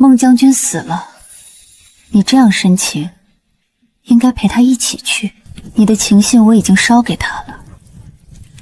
孟将军死了，你这样深情，应该陪他一起去。你的情信我已经捎给他了，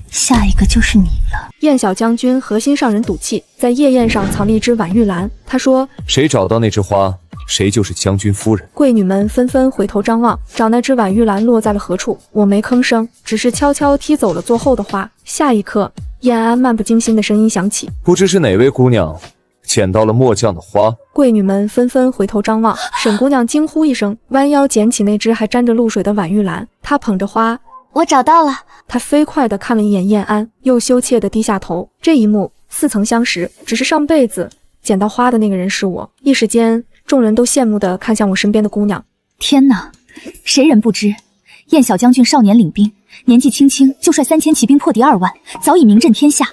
下一个就是你了。燕小将军和心上人赌气，在夜宴上藏了一只婉玉兰。他说：“谁找到那枝花，谁就是将军夫人。”贵女们纷纷回头张望，找那只婉玉兰落在了何处。我没吭声，只是悄悄踢走了座后的花。下一刻，燕安漫不经心的声音响起：“不知是哪位姑娘捡到了末将的花。”贵女们纷纷回头张望，沈姑娘惊呼一声，弯腰捡起那只还沾着露水的婉玉兰。她捧着花，我找到了。她飞快地看了一眼燕安，又羞怯地低下头。这一幕似曾相识，只是上辈子捡到花的那个人是我。一时间，众人都羡慕地看向我身边的姑娘。天哪，谁人不知燕小将军少年领兵，年纪轻轻就率3000骑兵破敌2万，早已名震天下。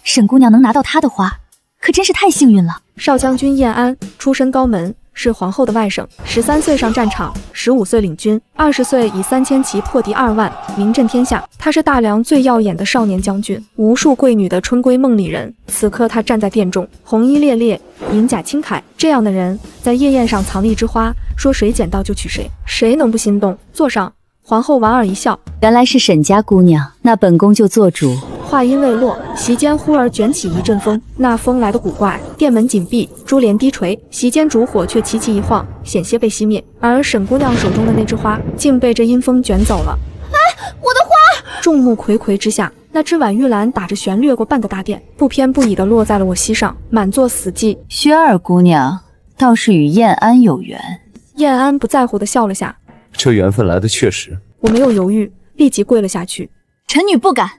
沈姑娘能拿到他的花，可真是太幸运了。少将军燕安出身高门，是皇后的外甥，13岁上战场，15岁领军，20岁以3000骑破敌2万，名震天下。他是大梁最耀眼的少年将军，无数贵女的春闺梦里人。此刻他站在殿中，红衣猎猎，银甲轻铠，这样的人在夜宴上藏了一枝花，说谁捡到就娶谁，谁能不心动？坐上。皇后莞尔一笑，原来是沈家姑娘，那本宫就做主。话音未落，席间忽而卷起一阵风，那风来得古怪，殿门紧闭，珠帘低垂，席间烛火却齐齐一晃，险些被熄灭。而沈姑娘手中的那枝花，竟被这阴风卷走了。我的花！众目睽睽之下，那只婉玉兰打着旋掠过半个大殿，不偏不倚地落在了我膝上，满座死寂。薛二姑娘倒是与燕安有缘。燕安不在乎地笑了下，这缘分来的确实。我没有犹豫，立即跪了下去。臣女不敢，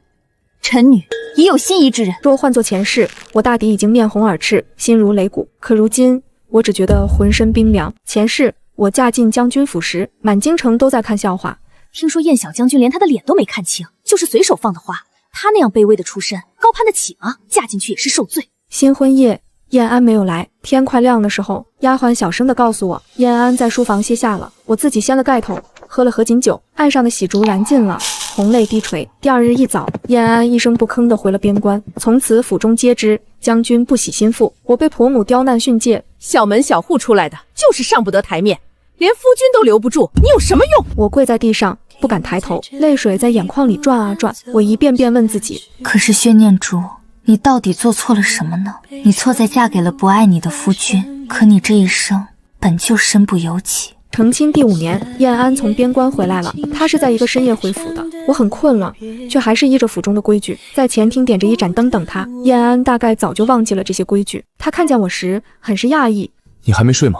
臣女已有心仪之人。若换作前世，我大抵已经面红耳赤，心如擂鼓。可如今，我只觉得浑身冰凉。前世我嫁进将军府时，满京城都在看笑话。听说燕小将军连他的脸都没看清，就是随手放的花。他那样卑微的出身，高攀得起吗？嫁进去也是受罪。新婚夜，燕安没有来。天快亮的时候，丫鬟小声地告诉我，燕安在书房歇下了。我自己掀了盖头，喝了合卺酒，岸上的喜烛燃尽了，红泪低垂。第二日一早，燕安一声不吭地回了边关。从此府中皆知将军不喜心腹，我被婆母刁难训诫，小门小户出来的就是上不得台面，连夫君都留不住，你有什么用？我跪在地上，不敢抬头，泪水在眼眶里转啊转。我一遍遍问自己，可是薛念珠，你到底做错了什么呢？你错在嫁给了不爱你的夫君，可你这一生本就身不由己。成亲第5年，燕安从边关回来了。他是在一个深夜回府的。我很困了，却还是依着府中的规矩，在前厅点着一盏灯等他。燕安大概早就忘记了这些规矩。他看见我时，很是讶异。你还没睡吗？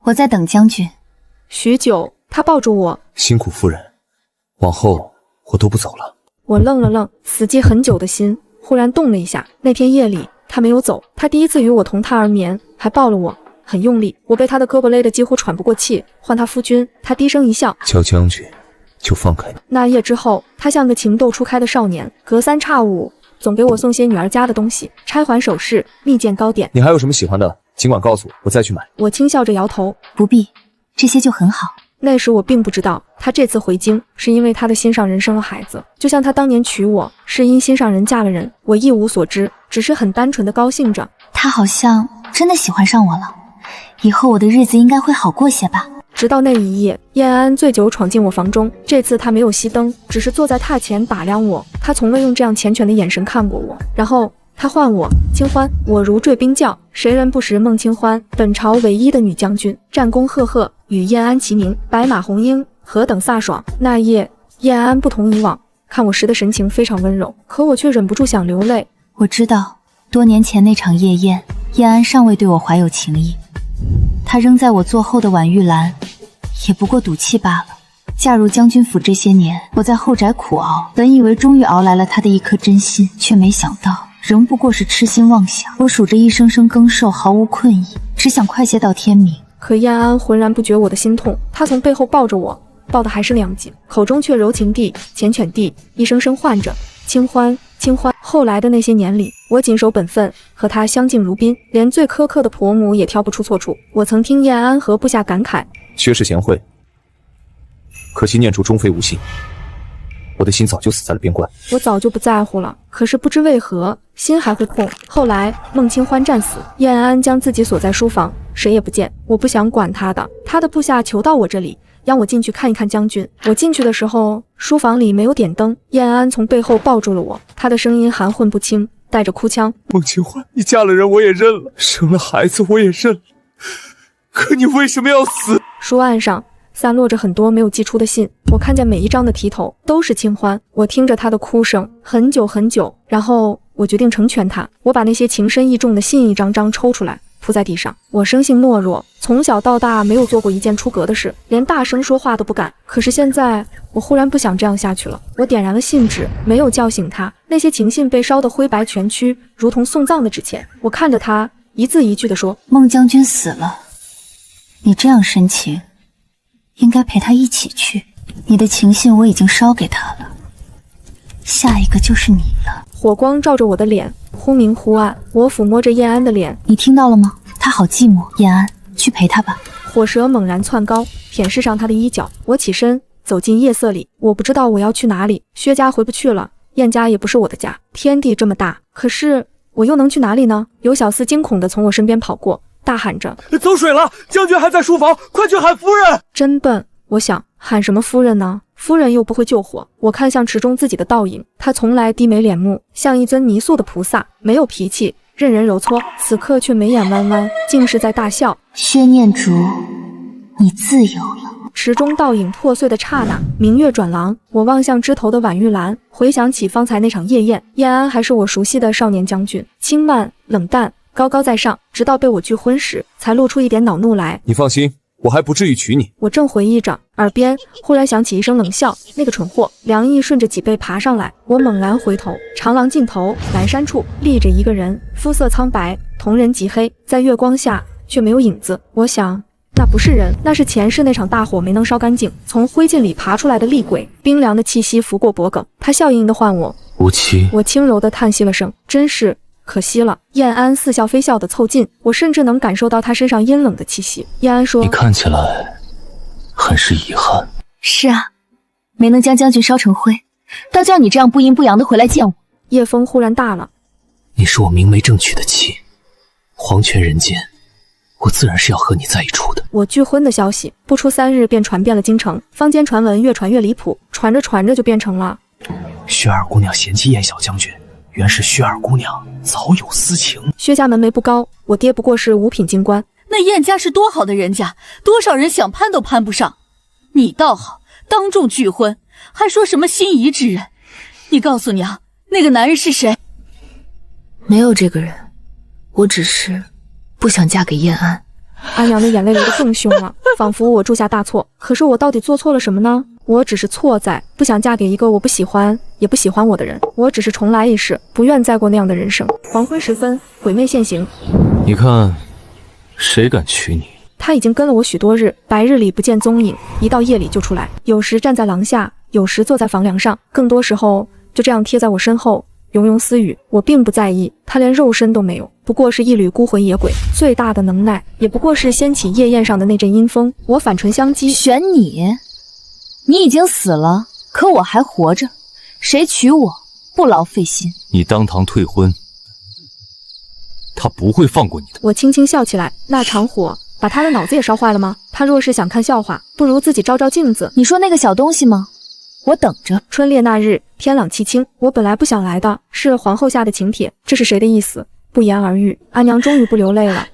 我在等将军。许久，他抱住我，辛苦夫人，往后我都不走了。我愣了愣，死寂很久的心忽然动了一下。那天夜里，他没有走，他第一次与我同榻而眠，还抱了我。很用力，我被他的胳膊勒得几乎喘不过气。唤他夫君，他低声一笑，叫将军就放开你。那夜之后，他像个情窦初开的少年，隔三差五总给我送些女儿家的东西，钗环首饰、蜜饯糕点。你还有什么喜欢的，尽管告诉我，我再去买。我轻笑着摇头，不必，这些就很好。那时我并不知道，他这次回京是因为他的心上人生了孩子，就像他当年娶我是因心上人嫁了人。我一无所知，只是很单纯的高兴着。他好像真的喜欢上我了，以后我的日子应该会好过些吧。直到那一夜，燕安醉酒闯进我房中，这次他没有熄灯，只是坐在榻前打量我。他从未用这样缱绻的眼神看过我。然后他唤我清欢，我如坠冰窖。谁人不识孟清欢，本朝唯一的女将军，战功赫赫，与燕安齐名，白马红缨，何等飒爽。那夜，燕安不同以往，看我时的神情非常温柔，可我却忍不住想流泪。我知道，多年前那场夜宴，燕安尚未对我怀有情意。他扔在我座后的婉玉兰，也不过赌气罢了。嫁入将军府这些年，我在后宅苦熬，本以为终于熬来了他的一颗真心，却没想到仍不过是痴心妄想。我数着一声声更瘦，毫无困意，只想快些到天明。可燕安浑然不觉我的心痛，他从背后抱着我，抱的还是两极，口中却柔情地、缱绻地，一声声唤着清欢清欢。后来的那些年里，我谨守本分，和他相敬如宾，连最苛刻的婆母也挑不出错处。我曾听燕安和部下感慨，薛氏贤惠，可惜念珠终非无心。我的心早就死在了边关。我早就不在乎了，可是不知为何心还会痛。后来孟清欢战死，叶安安将自己锁在书房，谁也不见。我不想管他的，他的部下求到我这里，让我进去看一看将军。我进去的时候，书房里没有点灯，叶安安从背后抱住了我，她的声音含混不清，带着哭腔：孟清欢，你嫁了人我也认了，生了孩子我也认了，可你为什么要死？书案上散落着很多没有寄出的信，我看见每一张的题头都是清欢。我听着他的哭声很久很久，然后我决定成全他。我把那些情深意重的信一张张抽出来铺在地上。我生性懦弱，从小到大没有做过一件出格的事，连大声说话都不敢。可是现在我忽然不想这样下去了。我点燃了信纸，没有叫醒他。那些情信被烧得灰白全躯，如同送葬的纸钱。我看着他一字一句地说：孟将军死了，你这样深情，应该陪他一起去。你的情信我已经烧给他了，下一个就是你了。火光照着我的脸，忽明忽暗。我抚摸着叶安的脸，你听到了吗？他好寂寞。叶安，去陪他吧。火舌猛然窜高，舔舐上他的衣角。我起身走进夜色里，我不知道我要去哪里。薛家回不去了，燕家也不是我的家。天地这么大，可是我又能去哪里呢？有小厮惊恐地从我身边跑过，大喊着：走水了，将军还在书房，快去喊夫人！真笨，我想喊什么夫人呢？夫人又不会救火。我看向池中自己的倒影，他从来低眉敛目，像一尊泥塑的菩萨，没有脾气，任人揉搓，此刻却眉眼弯弯，竟是在大笑。薛念竹，你自由了。池中倒影破碎的刹那，明月转廊，我望向枝头的婉玉兰，回想起方才那场夜宴，燕安还是我熟悉的少年将军，轻慢冷淡，高高在上，直到被我拒婚时，才露出一点恼怒来。你放心，我还不至于娶你。我正回忆着，耳边忽然响起一声冷笑，那个蠢货！凉意顺着脊背爬上来，我猛然回头，长廊尽头南山处立着一个人，肤色苍白，瞳仁极黑，在月光下却没有影子。我想那不是人，那是前世那场大火没能烧干净，从灰烬里爬出来的厉鬼。冰凉的气息拂过脖颈，他笑盈盈地唤我无期。我轻柔地叹息了声，真是可惜了。燕安似笑非笑地凑近，我甚至能感受到他身上阴冷的气息。燕安说：你看起来很是遗憾。是啊，没能将将军烧成灰，倒叫你这样不阴不阳的回来见我。夜风忽然大了，你是我明媒正娶的妻，黄泉人间，我自然是要和你在一处的。我拒婚的消息不出3日便传遍了京城，坊间传闻越传越离谱，传着传着就变成了薛二姑娘嫌弃燕小将军，原是薛二姑娘早有私情。薛家门楣不高，我爹不过是5品京官，那燕家是多好的人家，多少人想攀都攀不上。你倒好，当众拒婚，还说什么心仪之人。你告诉娘，那个男人是谁？没有这个人，我只是不想嫁给燕安。阿娘的眼泪流得更凶了，仿佛我铸下大错。可是我到底做错了什么呢？我只是错在不想嫁给一个我不喜欢也不喜欢我的人。我只是重来一世，不愿再过那样的人生。黄昏时分，鬼魅现形。你看，谁敢娶你？他已经跟了我许多日，白日里不见踪影，一到夜里就出来，有时站在廊下，有时坐在房梁上，更多时候就这样贴在我身后，庸庸私语。我并不在意，他连肉身都没有，不过是一缕孤魂野鬼，最大的能耐也不过是掀起夜宴上的那阵阴风。我反唇相讥：选你？你已经死了，可我还活着，谁娶我不劳费心。你当堂退婚，他不会放过你的。我轻轻笑起来，那场火把他的脑子也烧坏了吗？他若是想看笑话，不如自己照照镜子。你说那个小东西吗？我等着。春猎那日，天朗气清，我本来不想来的，是皇后下的请帖，这是谁的意思？不言而喻。阿娘终于不流泪了。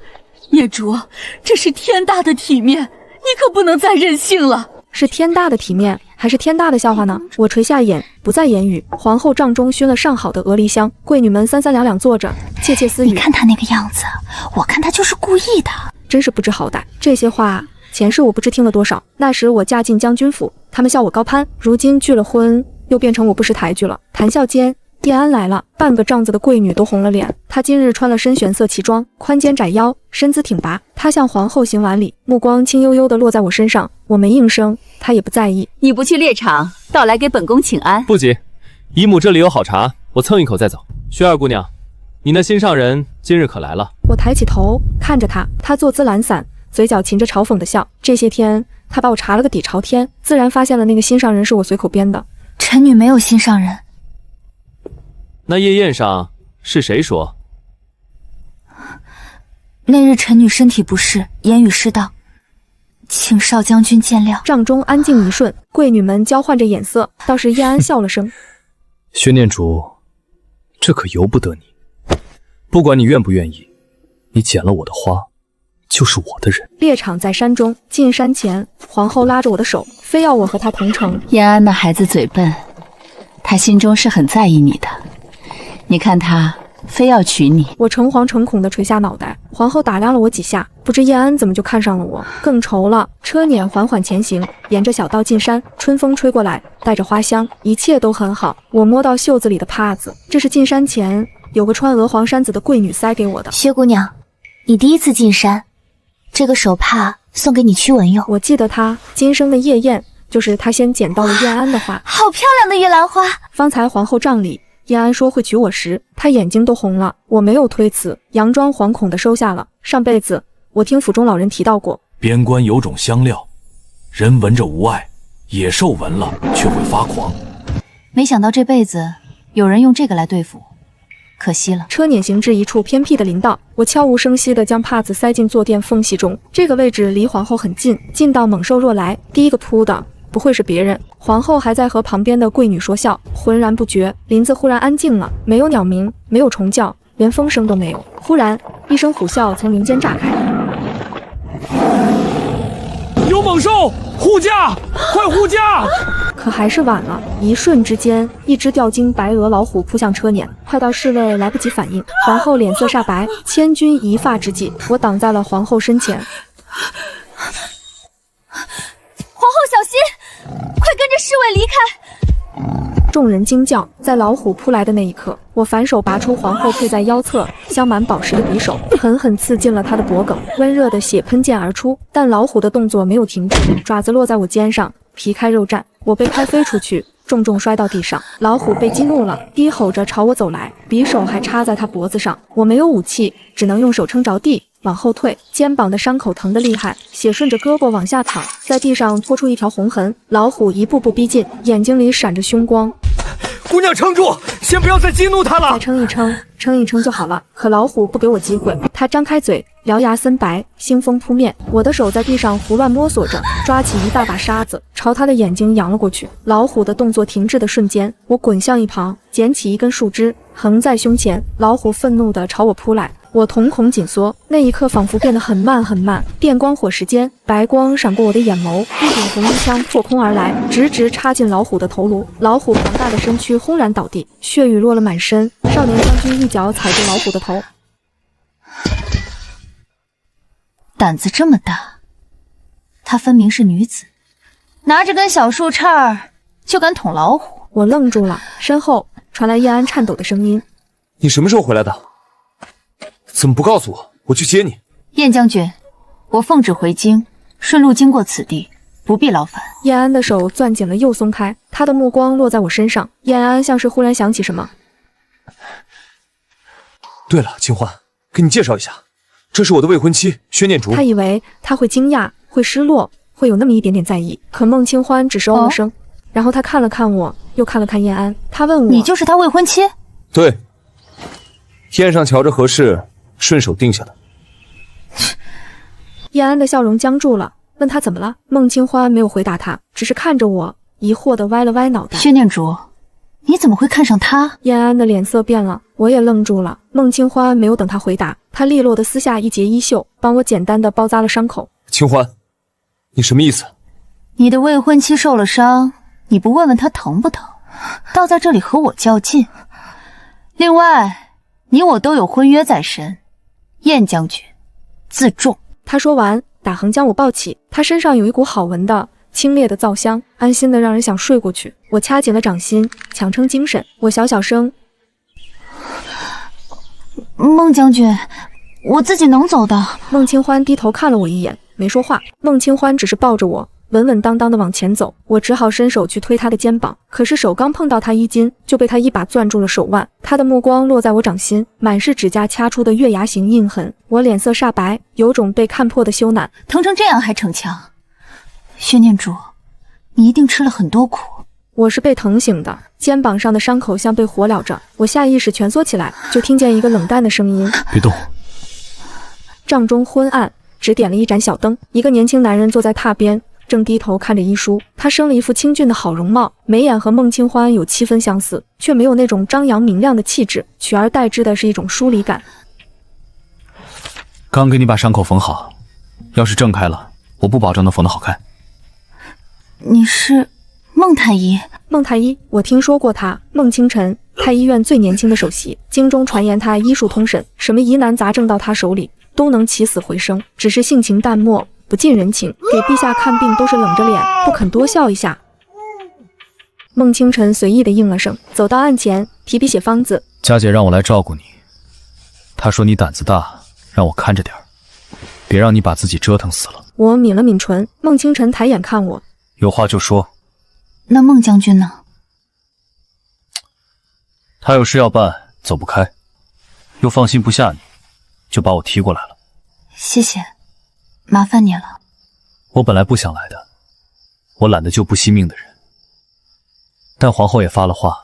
叶竹，这是天大的体面，你可不能再任性了。是天大的体面，还是天大的笑话呢？我垂下眼，不再言语。皇后帐中熏了上好的鹅梨香，贵女们三三两两坐着，窃窃私语。你看他那个样子，我看他就是故意的。真是不知好歹。这些话前世我不知听了多少。那时我嫁进将军府，他们笑我高攀，如今拒了婚，又变成我不识抬举了。谈笑间，叶安来了，半个帐子的贵女都红了脸。她今日穿了深玄色旗装，宽肩窄腰，身姿挺拔。她向皇后行完礼，目光轻悠悠地落在我身上。我没应声，她也不在意。你不去猎场，倒来给本宫请安。不急，姨母这里有好茶，我蹭一口再走。薛二姑娘，你那心上人今日可来了？我抬起头看着她，她坐姿懒散，嘴角噙着嘲讽的笑。这些天她把我查了个底朝天，自然发现了那个心上人是我随口编的。臣女没有心上人。那夜宴上是谁说？那日臣女身体不适，言语失当，请少将军见谅。帐中安静一瞬，贵女们交换着眼色，倒是叶安笑了声。薛念竹，这可由不得你。不管你愿不愿意，你捡了我的花，就是我的人。猎场在山中，进山前，皇后拉着我的手，非要我和她同城。燕安那孩子嘴笨，他心中是很在意你的。你看他非要娶你。我诚惶诚恐地垂下脑袋。皇后打量了我几下，不知叶安怎么就看上了我，更愁了。车辇缓缓前行，沿着小道进山，春风吹过来，带着花香，一切都很好。我摸到袖子里的帕子，这是进山前有个穿鹅黄衫子的贵女塞给我的。薛姑娘，你第一次进山，这个手帕送给你驱蚊用。我记得她今生的夜宴，就是她先捡到了燕安的花。好漂亮的玉兰花！方才皇后帐里燕安说会娶我时，她眼睛都红了。我没有推辞，佯装惶恐地收下了。上辈子我听府中老人提到过，边关有种香料，人闻着无碍，野兽闻了却会发狂。没想到这辈子有人用这个来对付我，可惜了。车辇行至一处偏僻的林道，我悄无声息地将帕子塞进坐垫缝隙中。这个位置离皇后很近，近到猛兽若来，第一个扑的不会是别人。皇后还在和旁边的贵女说笑，浑然不觉。林子忽然安静了，没有鸟鸣，没有虫叫，连风声都没有。忽然一声虎啸从林间炸开，有猛兽，护驾，快护驾！可还是晚了。一瞬之间，一只吊睛白额老虎扑向车辇，快到侍卫来不及反应。皇后脸色煞白，千钧一发之际，我挡在了皇后身前。皇后小心，快跟着侍卫离开！众人惊叫。在老虎扑来的那一刻，我反手拔出皇后佩在腰侧镶满宝石的匕首，狠狠刺进了她的脖颈，温热的血喷溅而出。但老虎的动作没有停止，爪子落在我肩上，皮开肉绽，我被拍飞出去，重重摔到地上。老虎被激怒了，低吼着朝我走来，匕首还插在他脖子上。我没有武器，只能用手撑着地，往后退。肩膀的伤口疼得厉害，血顺着胳膊往下淌，在地上拖出一条红痕。老虎一步步逼近，眼睛里闪着凶光。姑娘撑住，先不要再激怒他了。再撑一撑，撑一撑就好了。可老虎不给我机会，它张开嘴，獠牙森白，腥风扑面。我的手在地上胡乱摸索着，抓起一大把沙子，朝它的眼睛扬了过去。老虎的动作停滞的瞬间，我滚向一旁，捡起一根树枝，横在胸前。老虎愤怒地朝我扑来，我瞳孔紧缩，那一刻仿佛变得很慢很慢。电光火石间，白光闪过我的眼眸，一柄红衣枪破空而来，直直插进老虎的头颅。老虎庞大的身躯轰然倒地，血雨落了满身。少年将军一脚踩住老虎的头。胆子这么大，她分明是女子，拿着根小树杈儿就敢捅老虎。我愣住了，身后传来叶安颤抖的声音：“你什么时候回来的？怎么不告诉我？我去接你。”燕将军，我奉旨回京，顺路经过此地，不必劳烦。叶安的手攥紧了又松开，他的目光落在我身上。叶安像是忽然想起什么。对了，清欢，给你介绍一下，这是我的未婚妻薛念竹。他以为他会惊讶，会失落，会有那么一点点在意，可孟清欢只是哦了声，然后他看了看我，又看了看叶安，他问我：“你就是他未婚妻？”对，天上瞧着合适，顺手定下的。叶安的笑容僵住了，问他怎么了。孟清欢没有回答他，只是看着我，疑惑地歪了歪脑袋。薛念竹，你怎么会看上他？叶安的脸色变了，我也愣住了。孟清欢没有等他回答，他利落地撕下一截衣袖，帮我简单地包扎了伤口。清欢，你什么意思？你的未婚妻受了伤，你不问问她疼不疼，倒在这里和我较劲。另外，你我都有婚约在身，燕将军自重。他说完，打横将我抱起，他身上有一股好闻的清冽的皂香，安心的让人想睡过去。我掐紧了掌心，强撑精神。我小小声：“孟将军，我自己能走的。”孟清欢低头看了我一眼，没说话。孟清欢只是抱着我，稳稳当当的往前走。我只好伸手去推他的肩膀，可是手刚碰到他衣襟，就被他一把攥住了手腕。他的目光落在我掌心，满是指甲掐出的月牙形印痕。我脸色煞白，有种被看破的羞赧。疼成这样还逞强？薛念竹，你一定吃了很多苦。我是被疼醒的，肩膀上的伤口像被火燎着，我下意识蜷缩起来，就听见一个冷淡的声音：别动。帐中昏暗，只点了一盏小灯。一个年轻男人坐在榻边，正低头看着医书。他生了一副清俊的好容貌，眉眼和孟清欢有7分相似，却没有那种张扬明亮的气质，取而代之的是一种疏离感。刚给你把伤口缝好，要是挣开了，我不保证能缝得好看。你是孟太医？孟太医，我听说过他。孟清晨，太医院最年轻的首席，京中传言他医术通神，什么疑难杂症到他手里都能起死回生，只是性情淡漠，不近人情，给陛下看病都是冷着脸，不肯多笑一下。孟清晨随意的应了声，走到案前，提笔写方子。佳姐让我来照顾你，她说你胆子大，让我看着点儿，别让你把自己折腾死了。我抿了抿唇，孟清晨抬眼看我，有话就说。那孟将军呢？他有事要办，走不开，又放心不下你，就把我提过来了。谢谢，麻烦你了。我本来不想来的，我懒得救不惜命的人，但皇后也发了话，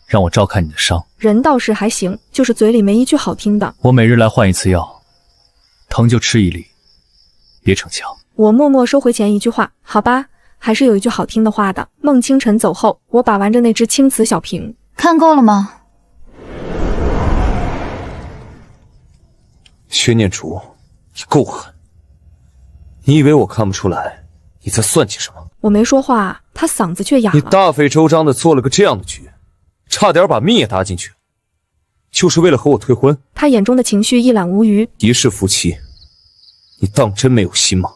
让我照看你的伤。人倒是还行，就是嘴里没一句好听的。我每日来换一次药，疼就吃1粒，别逞强。我默默收回前一句话，好吧，还是有一句好听的话的。孟清晨走后，我把玩着那只青瓷小瓶。看够了吗？薛念竹，你够狠！你以为我看不出来你在算计什么？我没说话，他嗓子却哑了。你大费周章的做了个这样的局，差点把命也搭进去，就是为了和我退婚？他眼中的情绪一览无余。一世夫妻，你当真没有心吗？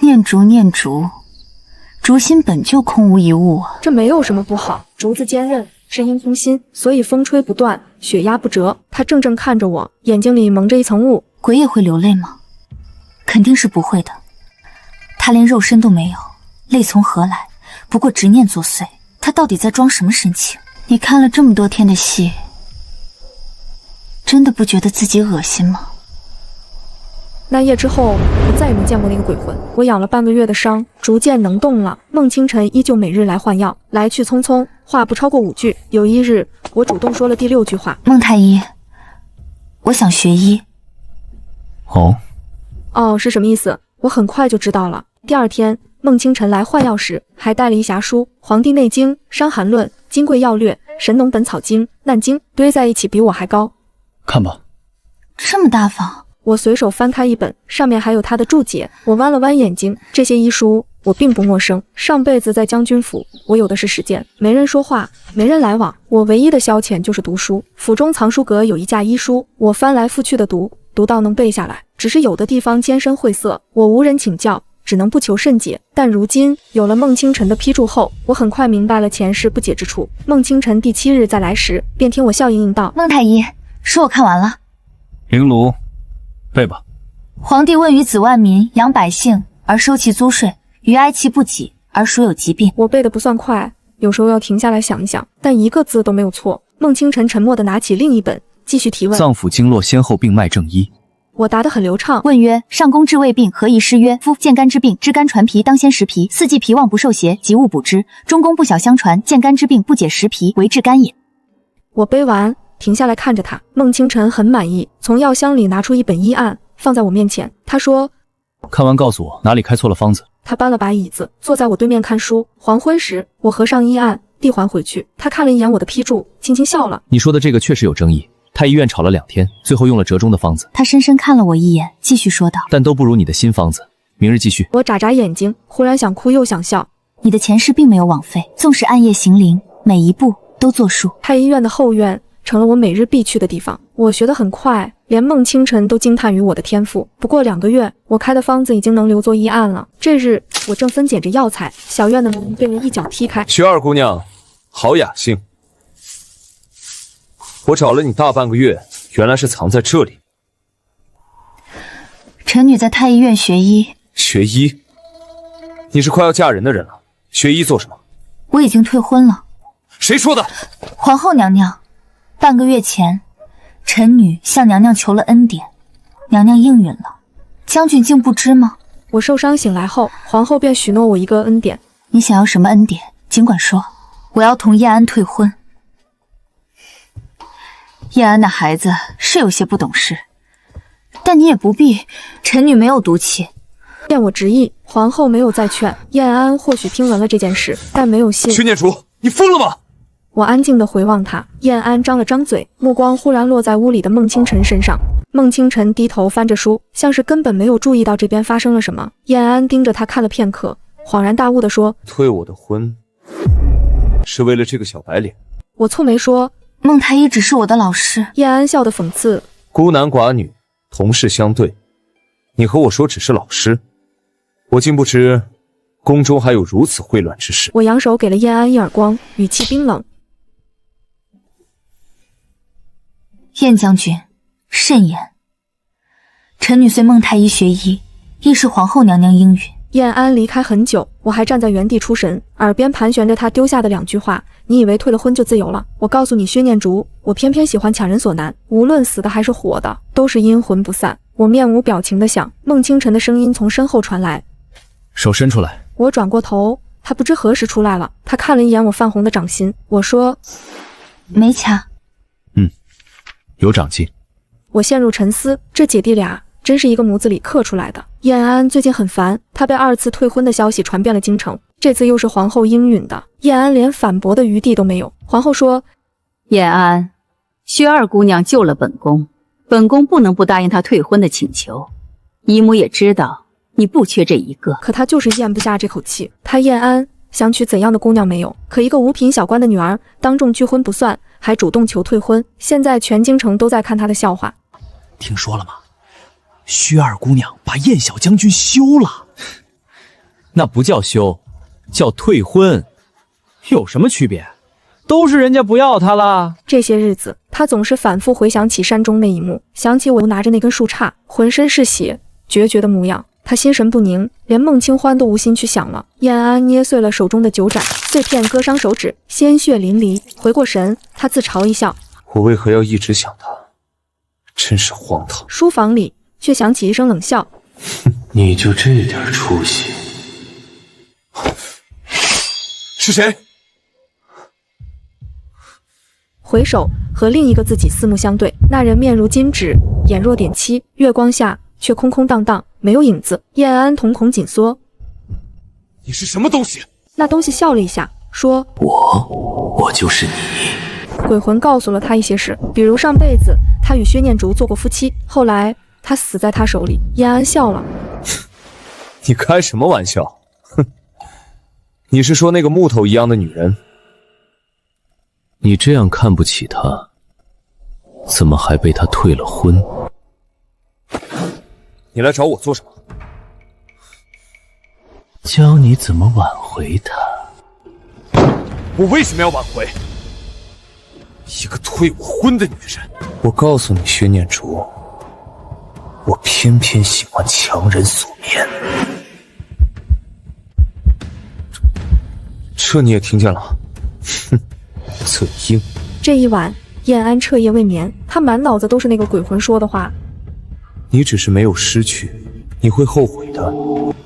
念竹，念竹，竹心本就空无一物啊。这没有什么不好，竹子坚韧，是因空心，所以风吹不断，雪压不折。他怔怔看着我，眼睛里蒙着一层雾。鬼也会流泪吗？肯定是不会的。他连肉身都没有，泪从何来？不过执念作祟。他到底在装什么深情？你看了这么多天的戏，真的不觉得自己恶心吗？那夜之后，我再也没见过那个鬼魂。我养了半个月的伤，逐渐能动了。孟清晨依旧每日来换药，来去匆匆，话不超过5句。有一日，我主动说了第6句话：孟太医，我想学医。哦，是什么意思？我很快就知道了。第2天，孟清晨来换药时，还带了一匣书，《黄帝内经》《伤寒论》《金匮要略》《神农本草经》《难经》，堆在一起比我还高。看吧，这么大方。我随手翻开一本，上面还有他的注解。我弯了弯眼睛，这些医书我并不陌生。上辈子在将军府，我有的是时间，没人说话，没人来往，我唯一的消遣就是读书。府中藏书阁有一架医书，我翻来覆去的读到能背下来。只是有的地方艰深晦涩，我无人请教，只能不求甚解。但如今有了孟清晨的批注后，我很快明白了前世不解之处。孟清晨第7日再来时，便听我笑盈盈道：孟太医，书我看完了。灵炉，背吧。皇帝问于子万民养百姓而收其租税，于哀其不己而属有疾病。我背得不算快，有时候要停下来想一想，但一个字都没有错。孟清晨沉默地拿起另一本，继续提问：脏腑经络先后病脉正一。我答得很流畅。问曰：上宫治胃病，何以施曰：夫见肝之病，知肝传脾，当先食脾。四季脾旺不受邪，即勿补之。中宫不晓相传，见肝之病，不解食脾，为治肝也。我背完，停下来看着他。孟清晨很满意，从药箱里拿出一本医案，放在我面前。他说：看完告诉我哪里开错了方子。他搬了把椅子，坐在我对面看书。黄昏时，我合上医案，递还回去。他看了一眼我的批注，轻轻笑了。你说的这个确实有争议，太医院吵了2天，最后用了折中的方子。他深深看了我一眼，继续说道：但都不如你的新方子，明日继续。我眨眨眼睛，忽然想哭又想笑。你的前世并没有枉费，纵使暗夜行灵，每一步都作数。太医院的后院成了我每日必去的地方。我学得很快，连孟清晨都惊叹于我的天赋。不过2个月，我开的方子已经能留作医案了。这日，我正分拣着药材，小院的门被人一脚踢开。薛二姑娘，好雅兴。我找了你大半个月，原来是藏在这里。臣女在太医院学医。学医？你是快要嫁人的人了，学医做什么？我已经退婚了。谁说的？皇后娘娘，半个月前，臣女向娘娘求了恩典，娘娘应允了。将军竟不知吗？我受伤醒来后，皇后便许诺我一个恩典。你想要什么恩典？尽管说，我要同叶安退婚。叶安那孩子是有些不懂事，但你也不必，臣女没有毒气。见我执意，皇后没有再劝。燕安或许听闻了这件事，但没有信。薛念主，你疯了吗？我安静地回望他，燕安张了张嘴，目光忽然落在屋里的孟清晨身上。孟清晨低头翻着书，像是根本没有注意到这边发生了什么。燕安盯着他看了片刻，恍然大悟地说：“退我的婚，是为了这个小白脸？”我蹙眉说：“孟太医只是我的老师。”燕安笑得讽刺：“孤男寡女，同室相对，你和我说只是老师，我竟不知宫中还有如此混乱之事。”我扬手给了燕安一耳光，语气冰冷：“燕将军，慎言。臣女随孟太医学医，亦是皇后娘娘应允。”燕安离开很久，我还站在原地出神，耳边盘旋着他丢下的2句话：“你以为退了婚就自由了？我告诉你，薛念竹，我偏偏喜欢强人所难，无论死的还是活的，都是阴魂不散。”我面无表情地想。孟清晨的声音从身后传来：“手伸出来。”我转过头，他不知何时出来了。他看了一眼我泛红的掌心，我说：“没掐。”有长进。我陷入沉思，这姐弟俩真是一个模子里刻出来的。燕安最近很烦，他被2次退婚的消息传遍了京城，这次又是皇后应允的。燕安连反驳的余地都没有。皇后说：“燕安，薛二姑娘救了本宫，本宫不能不答应她退婚的请求。姨母也知道你不缺这一个。”可她就是咽不下这口气。她燕安想娶怎样的姑娘没有？可一个五品小官的女儿，当众拒婚不算，还主动求退婚，现在全京城都在看她的笑话。听说了吗？薛二姑娘把燕小将军休了。那不叫休，叫退婚，有什么区别？都是人家不要她了。这些日子，他总是反复回想起山中那一幕，想起我拿着那根树杈，浑身是血，决绝的模样。他心神不宁，连孟清欢都无心去想了。燕安捏碎了手中的酒盏，碎片割伤手指，鲜血淋漓。回过神，他自嘲一笑：“我为何要一直想他？真是荒唐。”书房里却响起一声冷笑：“你就这点出息？是谁？”回首和另一个自己四目相对，那人面如金纸，眼若点漆，月光下却空空荡荡，没有影子。燕安瞳孔紧缩：“你是什么东西？”那东西笑了一下，说：“我就是你。”鬼魂告诉了他一些事，比如上辈子他与薛念竹做过夫妻，后来他死在他手里。燕安笑了：“你开什么玩笑？哼，你是说那个木头一样的女人？你这样看不起她，怎么还被她退了婚？你来找我做什么？教你怎么挽回她。我为什么要挽回？一个退我婚的女人！我告诉你，薛念竹，我偏偏喜欢强人所眠。这你也听见了？哼，嘴硬。这一晚，燕安彻夜未眠，他满脑子都是那个鬼魂说的话。你只是没有失去，你会后悔的，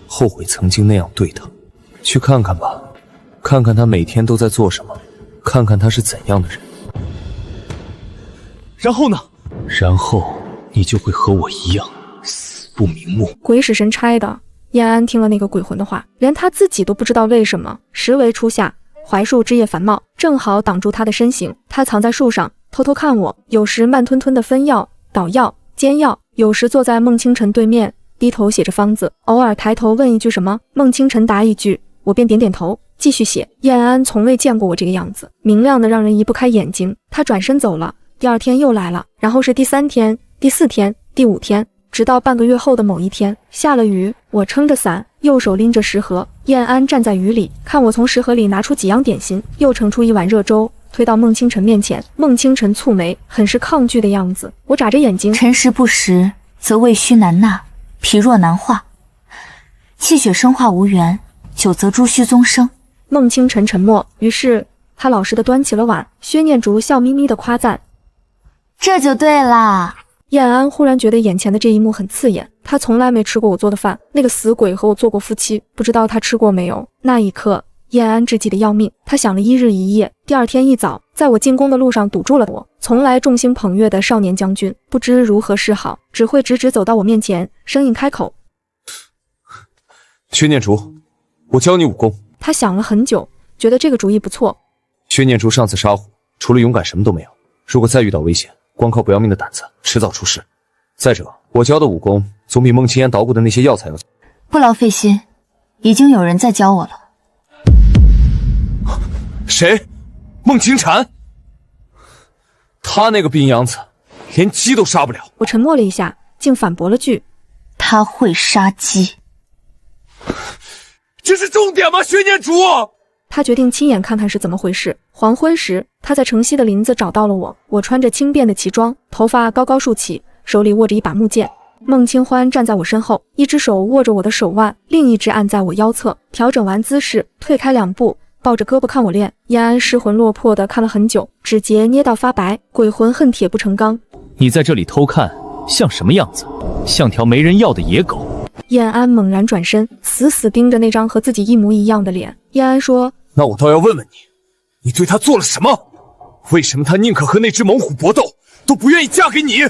后悔曾经那样对他。去看看吧，看看他每天都在做什么，看看他是怎样的人。然后呢？然后你就会和我一样，死不瞑目。鬼使神差的。燕安听了那个鬼魂的话，连他自己都不知道为什么。时为初夏，槐树枝叶繁茂，正好挡住他的身形。他藏在树上，偷偷看我，有时慢吞吞的分药、捣药、煎药，有时坐在孟清晨对面，低头写着方子，偶尔抬头问一句什么，孟清晨答一句，我便点点头，继续写。燕安从未见过我这个样子，明亮的让人移不开眼睛。他转身走了，第2天又来了，然后是第3天、第4天、第5天，直到半个月后的某一天，下了雨，我撑着伞，右手拎着食盒，燕安站在雨里，看我从食盒里拿出几样点心，又盛出一碗热粥，推到孟清晨面前。孟清晨蹙眉，很是抗拒的样子。我眨着眼睛：辰时不食，则胃虚难纳，脾弱难化，气血生化无源，久则诸虚综生。孟清晨沉默，于是他老实的端起了碗。薛念竹笑眯眯的夸赞：这就对啦。燕安忽然觉得眼前的这一幕很刺眼，他从来没吃过我做的饭，那个死鬼和我做过夫妻，不知道他吃过没有。那一刻，叶安志气得要命，他想了一日一夜，第二天一早，在我进宫的路上堵住了我。从来众星捧月的少年将军，不知如何是好，只会直直走到我面前，生硬开口：“薛念竹，我教你武功。”他想了很久，觉得这个主意不错。薛念竹上次杀虎，除了勇敢什么都没有。如果再遇到危险，光靠不要命的胆子，迟早出事。再者，我教的武功总比孟青烟捣鼓的那些药材要。不劳费心，已经有人在教我了。谁？孟青禅？他那个病秧子，连鸡都杀不了。我沉默了一下，竟反驳了句：“他会杀鸡。”这是重点吗，薛念竹？他决定亲眼看看是怎么回事。黄昏时，他在城西的林子找到了我。我穿着轻便的旗装，头发高高竖起，手里握着一把木剑。孟清欢站在我身后，一只手握着我的手腕，另一只按在我腰侧。调整完姿势，退开2步，抱着胳膊看我练。燕安失魂落魄的看了很久，指节捏到发白，鬼魂恨铁不成钢。你在这里偷看，像什么样子？像条没人要的野狗。燕安猛然转身，死死盯着那张和自己一模一样的脸。燕安说：“那我倒要问问你，你对他做了什么？为什么他宁可和那只猛虎搏斗，都不愿意嫁给你？”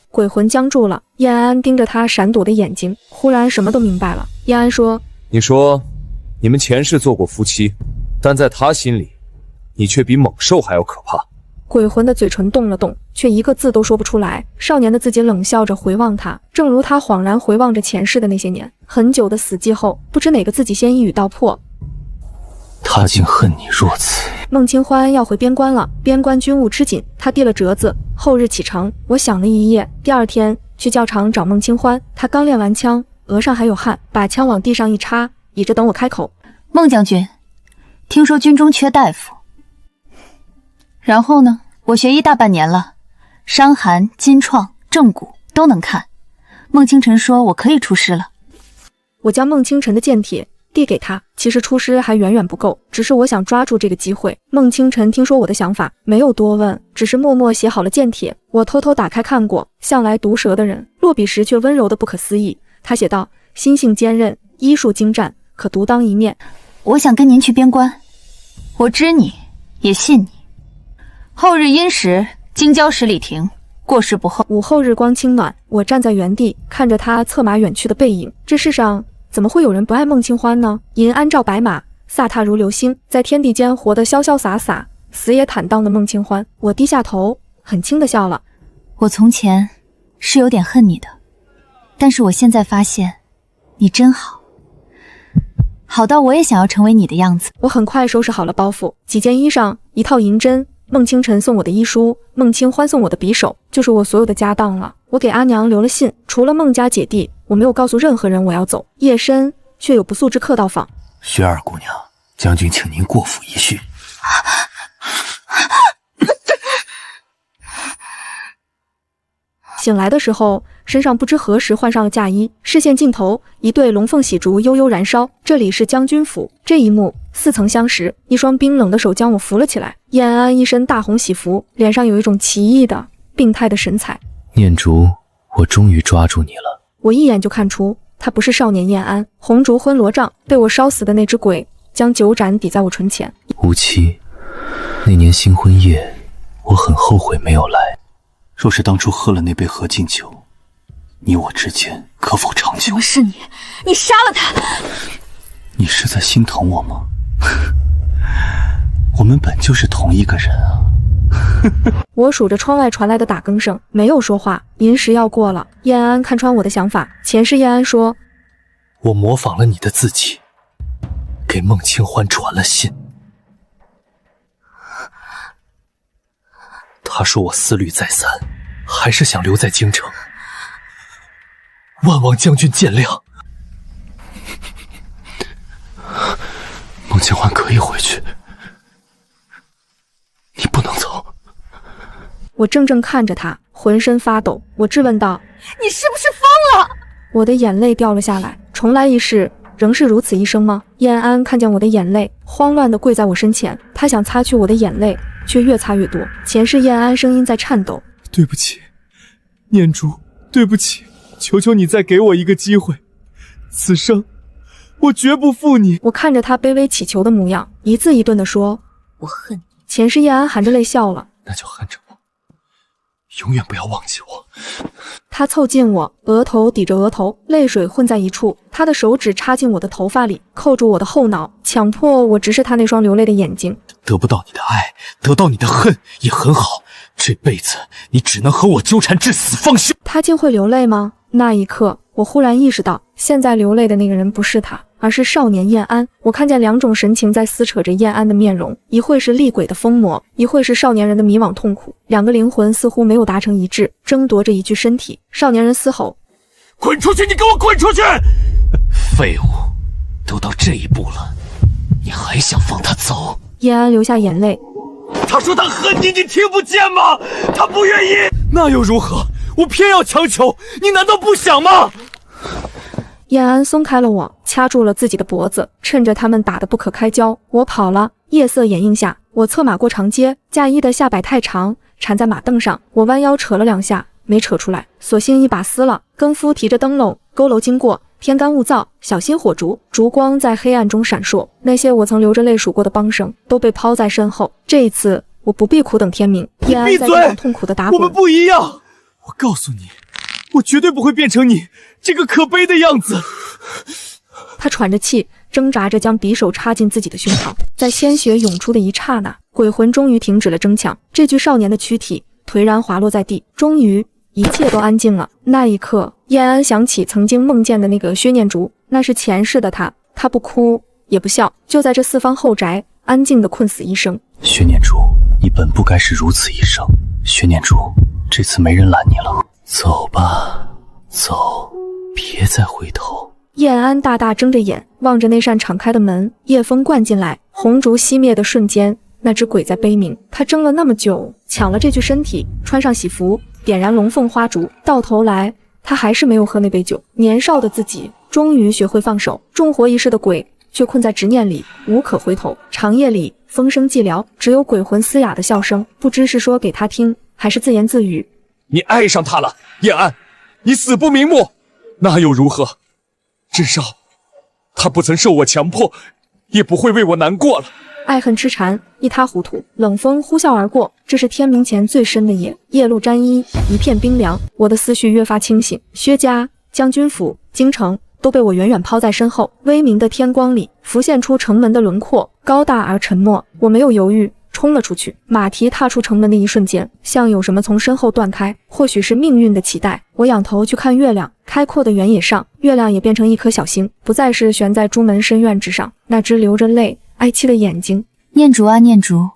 鬼魂僵住了，燕安盯着他闪躲的眼睛，忽然什么都明白了。燕安说：“你说，你们前世做过夫妻，但在他心里，你却比猛兽还要可怕。”鬼魂的嘴唇动了动，却一个字都说不出来。少年的自己冷笑着回望他，正如他恍然回望着前世的那些年。很久的死寂后，不知哪个自己先一语道破：“他竟恨你若此。”孟清欢要回边关了，边关军务吃紧，他递了折子，后日启程。我想了一夜，第二天去教场找孟清欢。他刚练完枪，额上还有汗，把枪往地上一插，倚着等我开口：“孟将军，听说军中缺大夫。然后呢？我学医大半年了，伤寒、筋创、正骨都能看。孟清晨说我可以出师了。”我将孟清晨的剑帖递给他，其实出师还远远不够，只是我想抓住这个机会。孟清晨听说我的想法，没有多问，只是默默写好了剑帖。我偷偷打开看过，向来毒舌的人，落笔时却温柔的不可思议。他写道：“心性坚韧，医术精湛，可独当一面。”我想跟您去边关，我知你，也信你。后日阴时，京郊10里亭，过时不候。午后日光清暖，我站在原地，看着他策马远去的背影。这世上怎么会有人不爱孟清欢呢？银鞍照白马，飒沓如流星，在天地间活得潇潇洒洒，死也坦荡的孟清欢。我低下头，很轻的笑了。我从前是有点恨你的，但是我现在发现，你真好，好到我也想要成为你的样子。我很快收拾好了包袱，几件衣裳，一套银针，孟清晨送我的医书，孟清欢送我的匕首，就是我所有的家当了。我给阿娘留了信，除了孟家姐弟，我没有告诉任何人我要走。夜深，却有不速之客到访。薛二姑娘，将军请您过府一叙。醒来的时候，身上不知何时换上了嫁衣，视线尽头，一对龙凤喜烛悠悠燃烧。这里是将军府，这一幕似曾相识，一双冰冷的手将我扶了起来。燕安一身大红喜服，脸上有一种奇异的、病态的神采。念竹，我终于抓住你了。我一眼就看出他不是少年燕安。红烛昏罗帐，被我烧死的那只鬼将酒盏抵在我唇前。无期，那年新婚夜，我很后悔没有来。若是当初喝了那杯合敬酒，你我之间可否长久？怎么是你？你杀了他！你是在心疼我吗？我们本就是同一个人啊！我数着窗外传来的打更声，没有说话。寅时要过了，燕安看穿我的想法。前世燕安说：“我模仿了你的字迹，给孟清欢传了信。他说我思虑再三，还是想留在京城。万望将军见谅。孟清欢可以回去，你不能走。”我怔怔看着他，浑身发抖。我质问道：“你是不是疯了？”我的眼泪掉了下来。重来一世，仍是如此一生吗？燕安看见我的眼泪，慌乱地跪在我身前，他想擦去我的眼泪，却越擦越多。前世燕安声音在颤抖：“对不起，念珠，对不起，求求你再给我一个机会，此生我绝不负你。我看着他卑微乞求的模样，一字一顿地说：“我恨你。”前世叶安含着泪笑了，那就恨着我，永远不要忘记我。他凑近我，额头抵着额头，泪水混在一处。他的手指插进我的头发里，扣住我的后脑，强迫我直视他那双流泪的眼睛。得不到你的爱，得到你的恨也很好，这辈子你只能和我纠缠至死方休。他竟会流泪吗？那一刻，我忽然意识到，现在流泪的那个人不是他，而是少年燕安。我看见两种神情在撕扯着燕安的面容，一会是厉鬼的疯魔，一会是少年人的迷惘痛苦。两个灵魂似乎没有达成一致，争夺着一具身体。少年人嘶吼：“滚出去！你给我滚出去！废物，都到这一步了，你还想放他走？”燕安流下眼泪。他说他恨你，你听不见吗？他不愿意，那又如何？我偏要强求，你难道不想吗？燕安松开了我，掐住了自己的脖子。趁着他们打得不可开交，我跑了。夜色掩映下，我策马过长街，嫁衣的下摆太长，缠在马凳上。我弯腰扯了2下，没扯出来，索性一把撕了。更夫提着灯笼，佝偻经过，天干物燥，小心火烛。烛光在黑暗中闪烁，那些我曾流着泪数过的帮声都被抛在身后。这一次，我不必苦等天明。燕安在地上痛苦地打滚。我们不一样。我告诉你，我绝对不会变成你这个可悲的样子。他喘着气，挣扎着将匕首插进自己的胸膛，在鲜血涌出的一刹那，鬼魂终于停止了争抢。这具少年的躯体颓然滑落在地，终于一切都安静了。那一刻，燕安想起曾经梦见的那个薛念竹，那是前世的他。他不哭也不笑，就在这四方后宅安静地困死一生。薛念珠，你本不该是如此一生。薛念珠，这次没人拦你了，走吧，走，别再回头。燕安大大睁着眼，望着那扇敞开的门。夜风灌进来，红烛熄灭的瞬间，那只鬼在悲鸣。他争了那么久，抢了这具身体，穿上喜服，点燃龙凤花烛，到头来他还是没有喝那杯酒。年少的自己终于学会放手，重活一世的鬼却困在执念里，无可回头。长夜里风声寂寥，只有鬼魂嘶哑的笑声，不知是说给他听，还是自言自语。你爱上他了，燕安，你死不瞑目，那又如何？至少他不曾受我强迫，也不会为我难过了。爱恨痴缠，一塌糊涂。冷风呼啸而过，这是天明前最深的夜，夜露沾衣，一片冰凉。我的思绪越发清醒。薛家、将军府、京城都被我远远抛在身后。微明的天光里，浮现出城门的轮廓，高大而沉默。我没有犹豫，冲了出去。马蹄踏出城门的一瞬间，像有什么从身后断开，或许是命运的期待。我仰头去看月亮，开阔的原野上，月亮也变成一颗小星，不再是悬在朱门深院之上那只流着泪哀戚的眼睛。念竹啊念竹，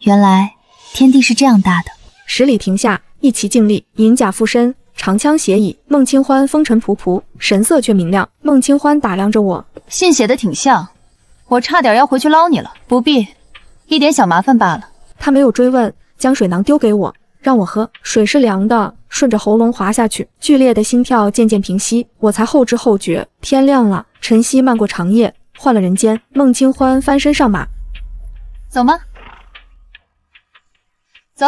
原来天地是这样大的。十里亭下，一齐静立，银甲附身，长枪斜倚。孟清欢风尘仆仆，神色却明亮。孟清欢打量着我，信写的挺像，我差点要回去捞你了。不必，一点小麻烦罢了。他没有追问，将水囊丢给我，让我喝。水是凉的，顺着喉咙滑下去，剧烈的心跳渐渐平息，我才后知后觉。天亮了，晨曦漫过长夜，换了人间。孟清欢翻身上马，走吗？走，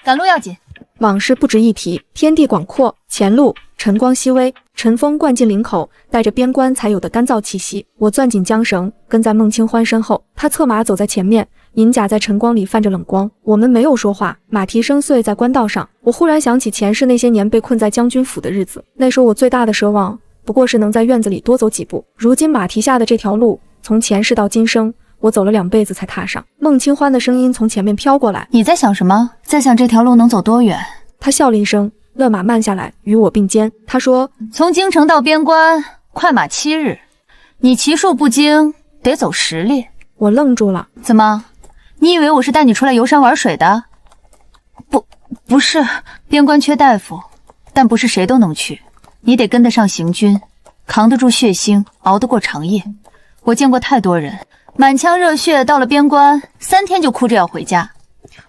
赶路要紧。往事不值一提，天地广阔，前路晨光熹微，晨风灌进领口，带着边关才有的干燥气息。我攥紧缰绳，跟在孟清欢身后，他策马走在前面，银甲在晨光里泛着冷光。我们没有说话，马蹄声碎在官道上。我忽然想起前世那些年被困在将军府的日子，那时候我最大的奢望不过是能在院子里多走几步。如今马蹄下的这条路，从前世到今生，我走了2辈子才踏上。孟清欢的声音从前面飘过来，你在想什么？在想这条路能走多远？他笑了一声，勒马慢下来，与我并肩。他说，从京城到边关，快马7日，你骑术不精，得走10里。我愣住了。怎么？你以为我是带你出来游山玩水的？不是，边关缺大夫，但不是谁都能去，你得跟得上行军，扛得住血腥，熬得过长夜。我见过太多人满腔热血到了边关，3天就哭着要回家，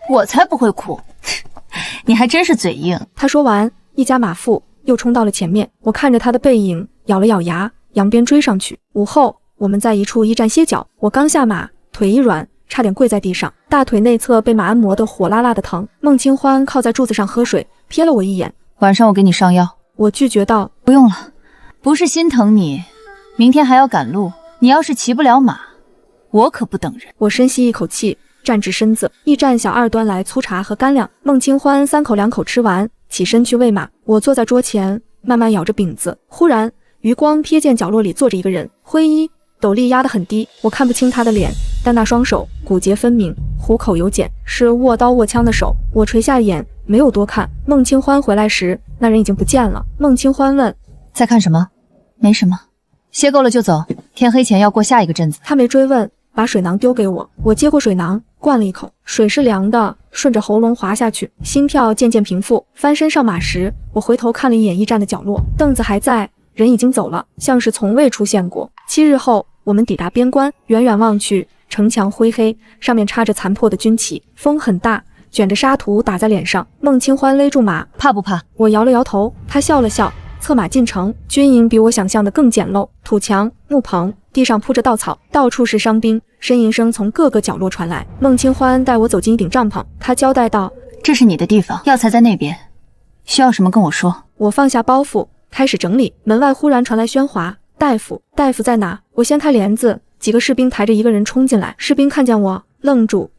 我才不会哭。你还真是嘴硬。他说完，一夹马腹，又冲到了前面。我看着他的背影，咬了咬牙，扬鞭追上去。午后，我们在一处驿站歇脚。我刚下马，腿一软，差点跪在地上，大腿内侧被马鞍磨得火辣辣的疼。孟清欢靠在柱子上喝水，瞥了我一眼。晚上我给你上药。我拒绝道，不用了，不是心疼你，明天还要赶路，你要是骑不了马，我可不等人。我深吸一口气，站直身子，驿站小二端来粗茶和干粮。孟清欢3口2口吃完，起身去喂马。我坐在桌前，慢慢咬着饼子。忽然，余光瞥见角落里坐着一个人，灰衣，斗笠压得很低，我看不清他的脸，但那双手骨节分明，虎口有茧，是握刀握枪的手。我垂下眼，没有多看。孟清欢回来时，那人已经不见了。孟清欢问：“在看什么？”“没什么，歇够了就走，天黑前要过下一个镇子。”他没追问，把水囊丢给我。我接过水囊，灌了一口，水是凉的，顺着喉咙滑下去，心跳渐渐平复。翻身上马时，我回头看了一眼驿站的角落，凳子还在，人已经走了，像是从未出现过。7日后，我们抵达边关，远远望去，城墙灰黑，上面插着残破的军旗，风很大，卷着沙土打在脸上。孟清欢勒住马，怕不怕？我摇了摇头，他笑了笑，策马进城。军营比我想象的更简陋，土墙、木棚，地上铺着稻草，到处是伤兵，呻吟声从各个角落传来。孟清欢带我走进一顶帐篷，他交代道：“这是你的地方，药材在那边，需要什么跟我说。”我放下包袱，开始整理。门外忽然传来喧哗：“大夫，大夫在哪？”我掀开帘子，几个士兵抬着一个人冲进来。士兵看见我，愣住：“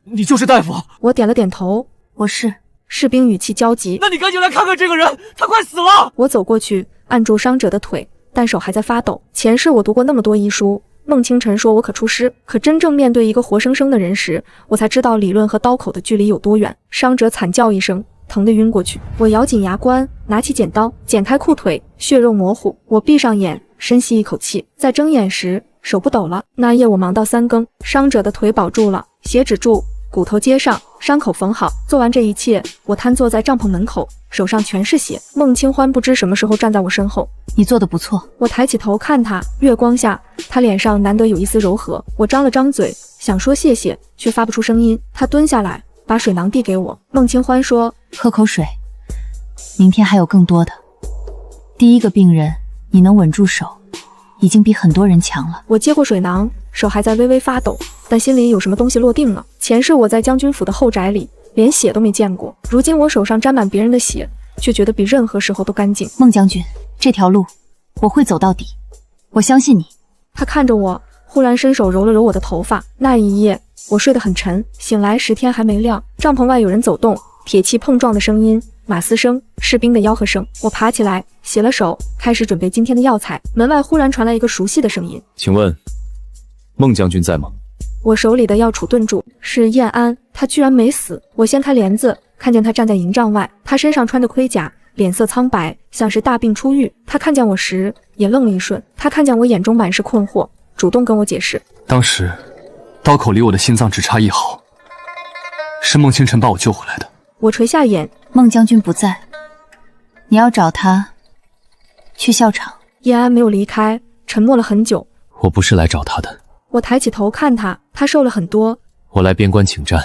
你就是大夫？”我点了点头：“我是。”士兵语气焦急：“那你赶紧来看看这个人，他快死了！”我走过去，按住伤者的腿，但手还在发抖。前世我读过那么多医书，孟清晨说我可出师，可真正面对一个活生生的人时，我才知道理论和刀口的距离有多远。伤者惨叫一声，疼得晕过去。我咬紧牙关，拿起剪刀，剪开裤腿，血肉模糊。我闭上眼，深吸一口气，在睁眼时手不抖了。那夜我忙到3更，伤者的腿保住了，血止住，骨头接上，伤口缝好。做完这一切，我瘫坐在帐篷门口，手上全是血。孟清欢不知什么时候站在我身后。你做得不错。我抬起头看他，月光下，他脸上难得有一丝柔和。我张了张嘴，想说谢谢，却发不出声音。他蹲下来，把水囊递给我。孟清欢说：“喝口水，明天还有更多的。第一个病人，你能稳住手，已经比很多人强了。”我接过水囊，手还在微微发抖，但心里有什么东西落定了。前世我在将军府的后宅里，连血都没见过，如今我手上沾满别人的血，却觉得比任何时候都干净。孟将军，这条路我会走到底，我相信你。他看着我，忽然伸手揉了揉我的头发。那一夜我睡得很沉，醒来时天还没亮，帐篷外有人走动，铁器碰撞的声音，马嘶声，士兵的吆喝声。我爬起来，洗了手，开始准备今天的药材。门外忽然传来一个熟悉的声音：“请问孟将军在吗？”我手里的药杵顿住，是燕安，他居然没死。我掀开帘子，看见他站在营帐外，他身上穿着盔甲，脸色苍白，像是大病初愈。他看见我时也愣了一瞬，他看见我眼中满是困惑，主动跟我解释：“当时刀口离我的心脏只差1毫，是孟清晨把我救回来的。”我垂下眼，孟将军不在，你要找他去校场。燕安没有离开，沉默了很久。我不是来找他的。我抬起头看他，他瘦了很多。我来边关请战，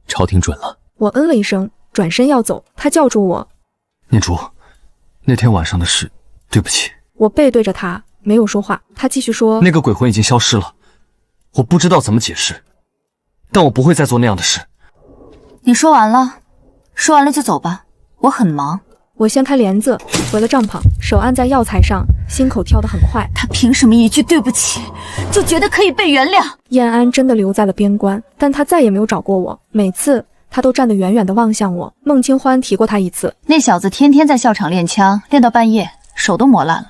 朝廷准了。我嗯了一声，转身要走，他叫住我：“念珠，那天晚上的事，对不起。”我背对着他，没有说话。他继续说：“那个鬼魂已经消失了，我不知道怎么解释，但我不会再做那样的事。”你说完了？说完了就走吧，我很忙。我掀开帘子，回了帐篷，手按在药材上，心口跳得很快。他凭什么一句对不起就觉得可以被原谅？燕安真的留在了边关，但他再也没有找过我。每次他都站得远远地望向我。孟清欢提过他一次，那小子天天在校场练枪，练到半夜，手都磨烂了。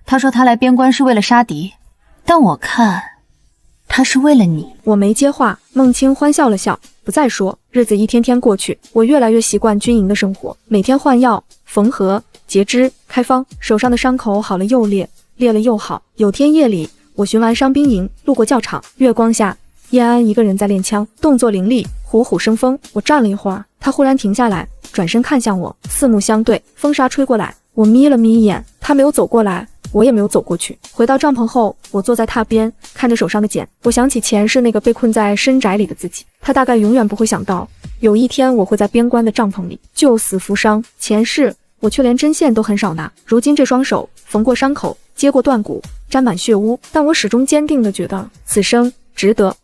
他说他来边关是为了杀敌，但我看他是为了你。我没接话。孟清欢笑了笑，不再说。日子一天天过去，我越来越习惯军营的生活，每天换药、缝合、截肢、开方，手上的伤口好了又裂，裂了又好。有天夜里，我巡完伤兵营，路过教场，月光下，燕安一个人在练枪，动作凌厉，虎虎生风。我站了一会儿，他忽然停下来，转身看向我，四目相对。风沙吹过来，我眯了眯眼，他没有走过来，我也没有走过去。回到帐篷后，我坐在榻边，看着手上的茧。我想起前世那个被困在深宅里的自己，他大概永远不会想到，有一天我会在边关的帐篷里救死扶伤。前世我却连针线都很少拿，如今这双手缝过伤口，接过断骨，沾满血污，但我始终坚定地觉得此生值得。